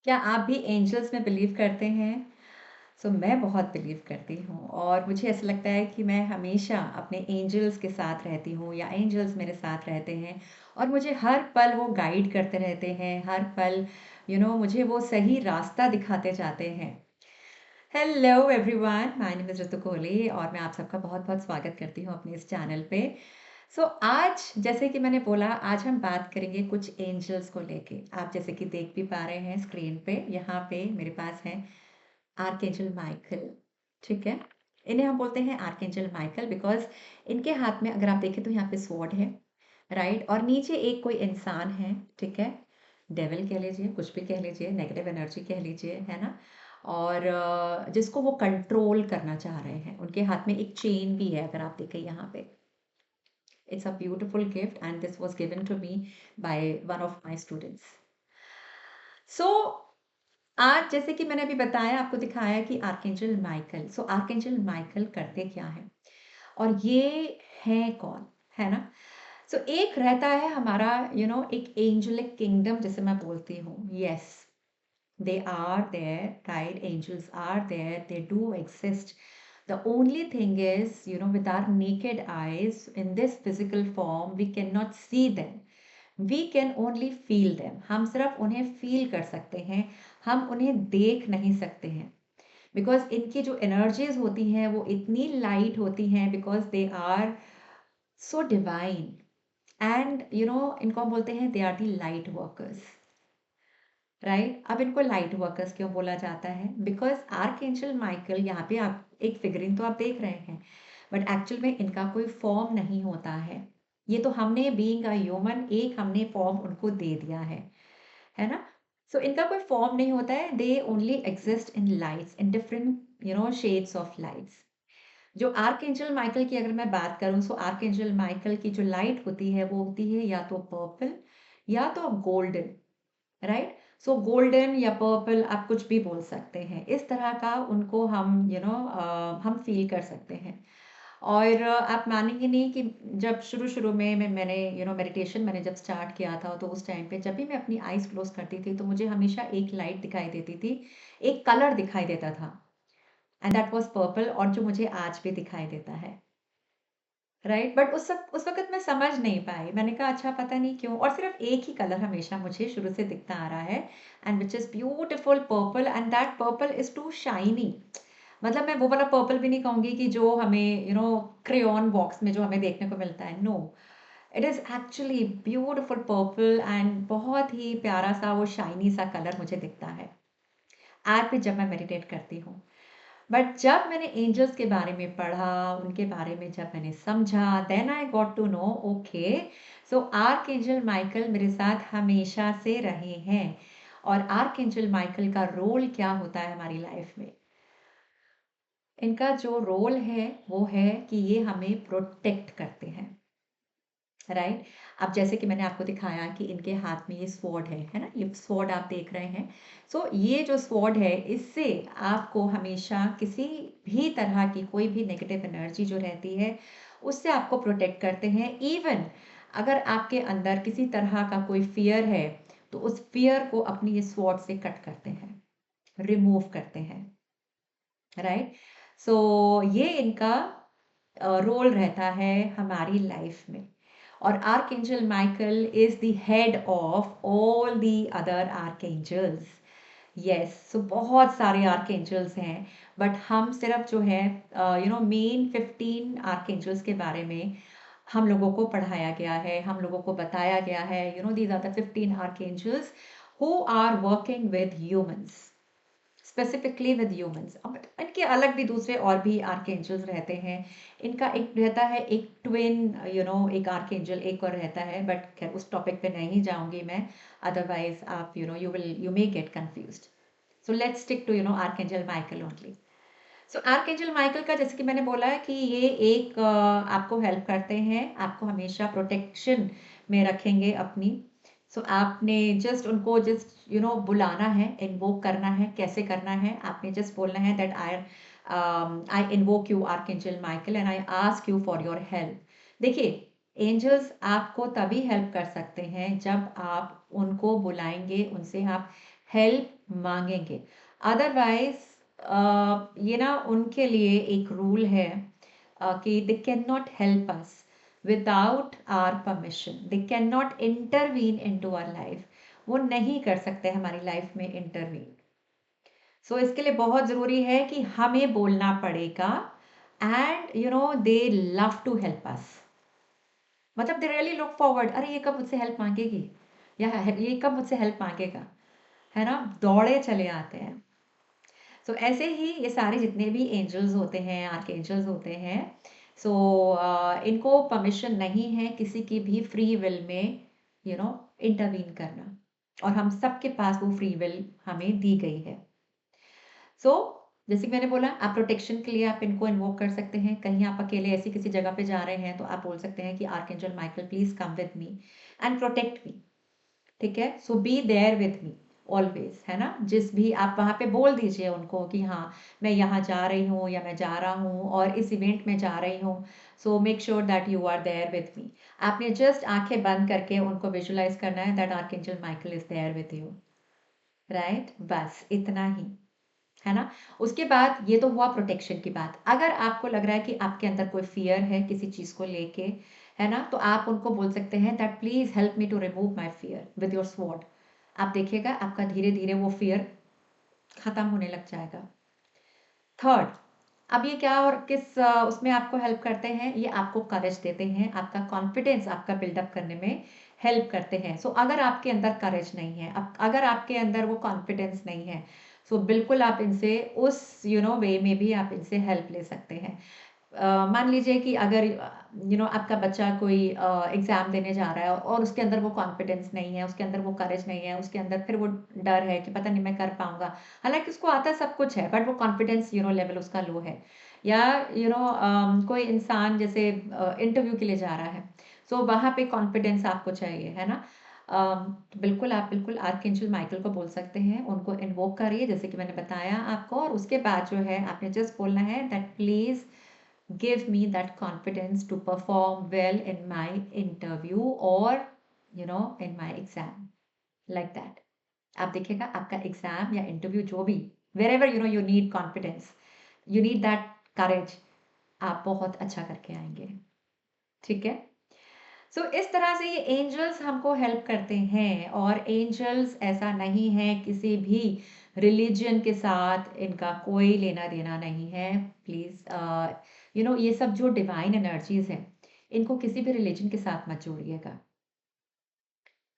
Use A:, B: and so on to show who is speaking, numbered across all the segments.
A: क्या आप भी एंजल्स में बिलीव करते हैं? मैं बहुत बिलीव करती हूँ और मुझे ऐसा लगता है कि मैं हमेशा अपने एंजल्स के साथ रहती हूँ या एंजल्स मेरे साथ रहते हैं और मुझे हर पल वो गाइड करते रहते हैं, हर पल मुझे वो सही रास्ता दिखाते जाते हैं। Hello everyone, my name is Ritu Kohli और मैं आप सबका बहुत-बहुत स्वागत करती हूँ अपने इस चैनल पे। आज जैसे कि मैंने बोला, आज हम बात करेंगे कुछ एंजल्स को लेके। आप जैसे कि देख भी पा रहे हैं स्क्रीन पे, यहाँ पे मेरे पास हैं आर्कएंजल माइकल, ठीक है? इन्हें हम बोलते हैं आर्कएंजल माइकल बिकॉज़ इनके हाथ में अगर आप देखें तो यहाँ पे स्वॉर्ड है, राइट? और नीचे एक कोई इंसान है, ठीक है? डेविल कह लीजिए, कुछ भी कह लीजिए, नेगेटिव एनर्जी कह लीजिए, है ना? और जिसको वो कंट्रोल करना चाह रहे हैं। उनके हाथ में एक चेन भी है अगर आप देखें यहाँ पे। It's a beautiful gift and this was given to me by one of my students. So आज जैसे कि मैंने अभी बताया, आपको दिखाया कि आर्कएंजल माइकल, आर्कएंजल माइकल करते क्या हैं और ये हैं कौन, है ना? एक रहता है हमारा एक एंजेलिक किंगडम जिसे मैं बोलती हूँ। Yes, they are there, right? Angels are there, they do exist. The only thing is, with our naked eyes in this physical form, we cannot see them. We can only feel them. हम सिर्फ उन्हें feel कर सकते हैं, हम उन्हें देख नहीं सकते हैं बिकॉज इनकी जो एनर्जीज होती हैं वो इतनी लाइट होती हैं because they are so divine and इनको हम बोलते हैं they are the light workers, right? अब इनको लाइट वर्कर्स क्यों बोला जाता है? बिकॉज आर्कएंजल माइकल, यहाँ पे आप एक फिगरिंग तो आप देख रहे हैं बट एक्चुअल में इनका कोई फॉर्म नहीं होता है। ये तो हमने बीइंग अ ह्यूमन एक हमने फॉर्म उनको दे दिया है ना? इनका कोई फॉर्म नहीं होता है, they only exist in lights, in different shades of lights. जो आर्कएंजल माइकल की अगर मैं बात करूं, आर्कएंजल माइकल की जो लाइट होती है वो होती है या तो पर्पल या तो गोल्डन, राइट? गोल्डन या पर्पल आप कुछ भी बोल सकते हैं, इस तरह का उनको हम हम फील कर सकते हैं। और आप मानेंगे नहीं कि जब शुरू-शुरू में मैंने मेडिटेशन मैंने जब स्टार्ट किया था, तो उस टाइम पे जब भी मैं अपनी आईज़ क्लोज़ करती थी, तो मुझे हमेशा एक लाइट दिखाई देती थी, एक कलर दिखाई देता था एंड दैट वाज़ पर्पल और जो मुझे आज भी दिखाई देता है, राइट? बट उस वक़्त मैं समझ नहीं पाई। मैंने कहा अच्छा पता नहीं क्यों, और सिर्फ़ एक ही कलर हमेशा मुझे शुरू से दिखता आ रहा है and which is beautiful purple and that purple is too shiny. मतलब मैं वो वाला पर्पल भी नहीं कहूँगी कि जो हमें क्रेयॉन बॉक्स में जो हमें देखने को मिलता है, no. It is actually beautiful purple and बहुत ही प्यारा-सा वो शाइनी सा कलर मुझे दिखता है, आज भी जब मैं मेडिटेट करती हूँ। बट जब मैंने एंजल्स के बारे में पढ़ा, उनके बारे में जब मैंने समझा, then I got to know okay, archangel Michael मेरे साथ हमेशा से रहे हैं और आर्कएंजल माइकल का रोल क्या होता है हमारी लाइफ में? इनका जो रोल है वो है कि ये हमें प्रोटेक्ट करते हैं, राइट? अब जैसे कि मैंने आपको दिखाया कि इनके हाथ में ये स्वॉर्ड है ना? ये स्वॉर्ड आप देख रहे हैं। ये जो स्वॉर्ड है, इससे आपको हमेशा किसी भी तरह की कोई भी नेगेटिव एनर्जी जो रहती है, उससे आपको प्रोटेक्ट करते हैं। इवन अगर आपके अंदर किसी तरह का कोई फ़ियर है, तो उस फ़ियर को अपनी ये स्वॉर्ड से कट करते हैं, रिमूव करते हैं, राइट? ये इनका रोल रहता है हमारी लाइफ में। और archangel Michael is the head of all the other archangels. Yes, बहुत सारे आर्कएंजल्स हैं बट हम सिर्फ जो है मेन 15 आर्कएंजल्स के बारे में हम लोगों को पढ़ाया गया है, हम लोगों को बताया गया है। These are the 15 archangels who are working with humans, specifically with humans. अब इनके अलग भी दूसरे और भी आर्कएंजल्स रहते हैं। इनका एक रहता है एक ट्विन, एक आर्कएंजल एक और रहता है, बट खैर उस टॉपिक पे नहीं जाऊंगी मैं, अदरवाइज आप you may get confused. Let's stick to archangel Michael only. Archangel Michael का जैसे कि मैंने बोला है कि ये एक आपको हेल्प करते हैं, आपको हमेशा प्रोटेक्शन में रखेंगे अपनी। आपने जस्ट उनको जस्ट बुलाना है, इन्वोक करना है। कैसे करना है? आपने जस्ट बोलना है that I invoke you archangel Michael and I ask you for your help. देखिए, एंजल्स आपको तभी हेल्प कर सकते हैं जब आप उनको बुलाएंगे, उनसे आप हेल्प मांगेंगे। अदरवाइज ये ना उनके लिए एक रूल है कि they can not help us without our permission, they can not intervene into our life. वो नहीं कर सकते हमारी लाइफ में इंटरवीन। सो इसके लिए बहुत ज़रूरी है कि हमें बोलना पड़ेगा। And you know they love to help us, मतलब दे रियली लुक फॉरवर्ड, अरे ये कब मुझसे हेल्प मांगेगी या ये कब मुझसे हेल्प मांगेगा, है ना, दौड़े चले आते हैं। सो ऐसे ही ये सारे जितने भी एंजल्स होते हैं, आर्क एंजल्स होते हैं, सो इनको परमिशन नहीं है किसी की भी फ्री विल में इंटरवीन करना, और हम सबके पास वो फ्री विल हमें दी गई है। सो जैसे कि मैंने बोला, आप प्रोटेक्शन के लिए आप इनको इन्वोक कर सकते हैं। कहीं आप अकेले ऐसी किसी जगह पे जा रहे हैं तो आप बोल सकते हैं कि archangel Michael please come with me and protect me. ठीक है, so be there with me always, है ना। जिस भी आप वहाँ पे बोल दीजिए उनको कि हाँ मैं यहाँ जा रही हूँ या मैं जा रहा हूँ और इस इवेंट में जा रही हूँ, so make sure that you are there with me. आपने जस्ट आंखें बंद करके उनको विजुलाइज करना है that archangel Michael is there with you, right, बस इतना ही, है ना। उसके बाद ये तो हुआ प्रोटेक्शन की बात। अगर आपको लग रहा है कि आपके अंदर कोई फियर है किसी चीज को लेके, है ना, तो आप उनको बोल सकते हैं that please help me to remove my fear with your sword. आप देखिएगा आपका धीरे धीरे वो फियर खत्म होने लग जाएगा। थर्ड, अब ये क्या और किस उसमें आपको हेल्प करते हैं, ये आपको करेज देते हैं, आपका कॉन्फिडेंस आपका बिल्डअप करने में हेल्प करते हैं। सो अगर आपके अंदर करेज नहीं है, अगर आपके अंदर वो कॉन्फिडेंस नहीं है, सो बिल्कुल आप इनसे उस वे में भी आप इनसे हेल्प ले सकते हैं। मान लीजिए कि अगर आपका बच्चा कोई एग्ज़ाम देने जा रहा है और उसके अंदर वो कॉन्फिडेंस नहीं है, उसके अंदर वो करेज नहीं है, उसके अंदर फिर वो डर है कि पता नहीं मैं कर पाऊंगा, हालांकि उसको आता सब कुछ है बट वो कॉन्फिडेंस लेवल उसका लो है। या कोई इंसान जैसे इंटरव्यू के लिए जा रहा है, सो वहाँ पे कॉन्फिडेंस आपको चाहिए, है ना। तो बिल्कुल आप बिल्कुल आर्कएंजल माइकल को बोल सकते हैं, उनको इन्वोक करिए जैसे कि मैंने बताया आपको, और उसके बाद जो है आपने जस्ट बोलना है that please give me that confidence to perform well in my interview or in my exam, like that। आप देखिएगा आपका एग्जाम या इंटरव्यू जो भी, wherever you need confidence, you need that courage, आप बहुत अच्छा करके आएंगे। ठीक है, सो इस तरह से ये एंजल्स हमको हेल्प करते हैं। और एंजल्स ऐसा नहीं है किसी भी रिलीजन के साथ इनका कोई लेना देना नहीं है। प्लीज ये सब जो डिवाइन एनर्जीज हैं, इनको किसी भी रिलीजन के साथ मत जोड़िएगा,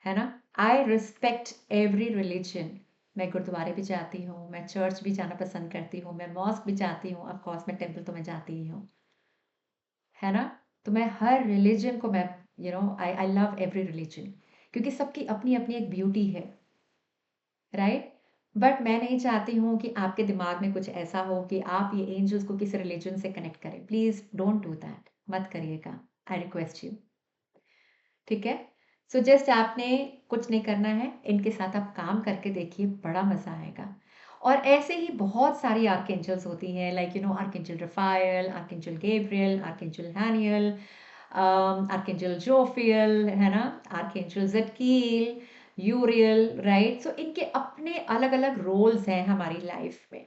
A: है ना। I respect every religion. मैं गुरुद्वारे भी जाती हूँ, मैं चर्च भी जाना पसंद करती हूँ, मैं मॉस्क भी जाती हूँ, ऑफकोर्स मैं टेम्पल तो मैं जाती ही हूँ, है ना। तो मैं हर रिलीजन को मैं आई आई लव एवरी रिलीजन, क्योंकि सबकी अपनी अपनी एक ब्यूटी है, राइट। बट मैं नहीं चाहती हूँ कि आपके दिमाग में कुछ ऐसा हो कि आप ये एंजल्स को किसी रिलीजन से कनेक्ट करें। प्लीज डोंट डू दैट, मत करिएगा, आई रिक्वेस्ट यू। ठीक है, सो जस्ट आपने कुछ नहीं करना है, इनके साथ आप काम करके देखिए, बड़ा मजा आएगा। और ऐसे ही बहुत सारी आर्कएंजल्स होती हैं, like archangel Raphael, archangel Gabriel, archangel Haniel, archangel Jophiel, है ना, आर्कएंजल जटकील, यूरियल, राइट। सो इनके अपने अलग अलग रोल्स हैं हमारी लाइफ में।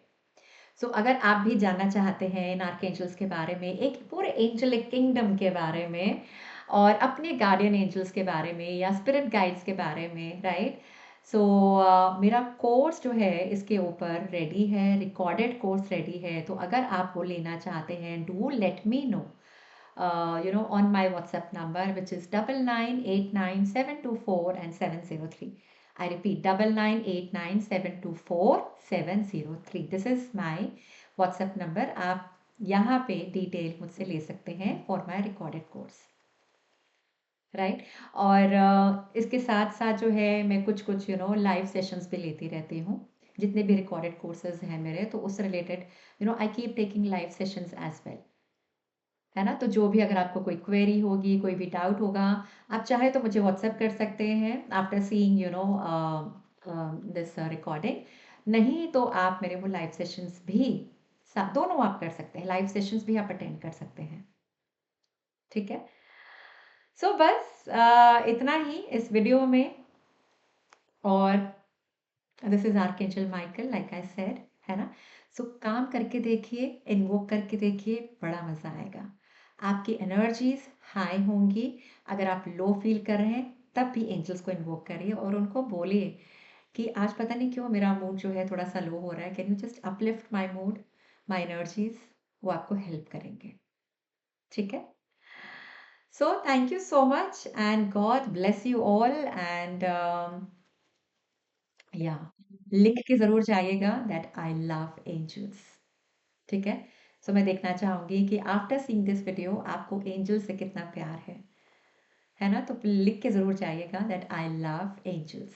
A: सो अगर आप भी जानना चाहते हैं इन आर्कएंजल्स के बारे में, एक पूरे एंजलिक किंगडम के बारे में, और अपने गार्डियन एंजल्स के बारे में या स्पिरिट गाइड्स के बारे में, राइट। सो मेरा कोर्स जो है इसके ऊपर रेडी है, रिकॉर्डेड कोर्स रेडी है। तो अगर आप वो लेना चाहते हैं, do let me know on my WhatsApp number, which is 9989724703 and 703. I repeat, 9989724703. This is my WhatsApp number. आप यहाँ पे डिटेल मुझसे ले सकते हैं for my recorded course, right. और इसके साथ साथ जो है मैं कुछ कुछ लाइव सेशंस भी लेती रहती हूँ। जितने भी रिकॉर्डेड कोर्सेज हैं मेरे, तो उससे related I keep taking live sessions as well, है ना। तो जो भी अगर आपको कोई क्वेरी होगी, कोई भी डाउट होगा, आप चाहे तो मुझे व्हाट्सएप कर सकते हैं आफ्टर सीइंग दिस रिकॉर्डिंग। नहीं तो आप मेरे वो लाइव सेशंस भी, दोनों आप कर सकते हैं, लाइव सेशंस भी आप अटेंड कर सकते हैं। ठीक है, सो बस इतना ही इस वीडियो में। और this is archangel Michael, like I said, है ना? सो काम करके देखिए, इन्वोक करके देखिए, बड़ा मजा आएगा। आपकी एनर्जीज हाई होंगी। अगर आप लो फील कर रहे हैं तब भी एंजल्स को इन्वोक करिए और उनको बोलिए कि आज पता नहीं क्यों मेरा मूड जो है थोड़ा सा लो हो रहा है, can you just uplift my mood, my energies. वो आपको हेल्प करेंगे। ठीक है? So thank you so much and God bless you all and या लिख के ज़रूर जाइएगा दैट आई लव एंजल्स। ठीक है? सो मैं देखना चाहूँगी कि आफ्टर सीइंग दिस वीडियो आपको एंजल से कितना प्यार है ना? तो लिख के ज़रूर जाइएगा that I love angels.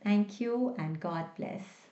A: Thank you and God bless.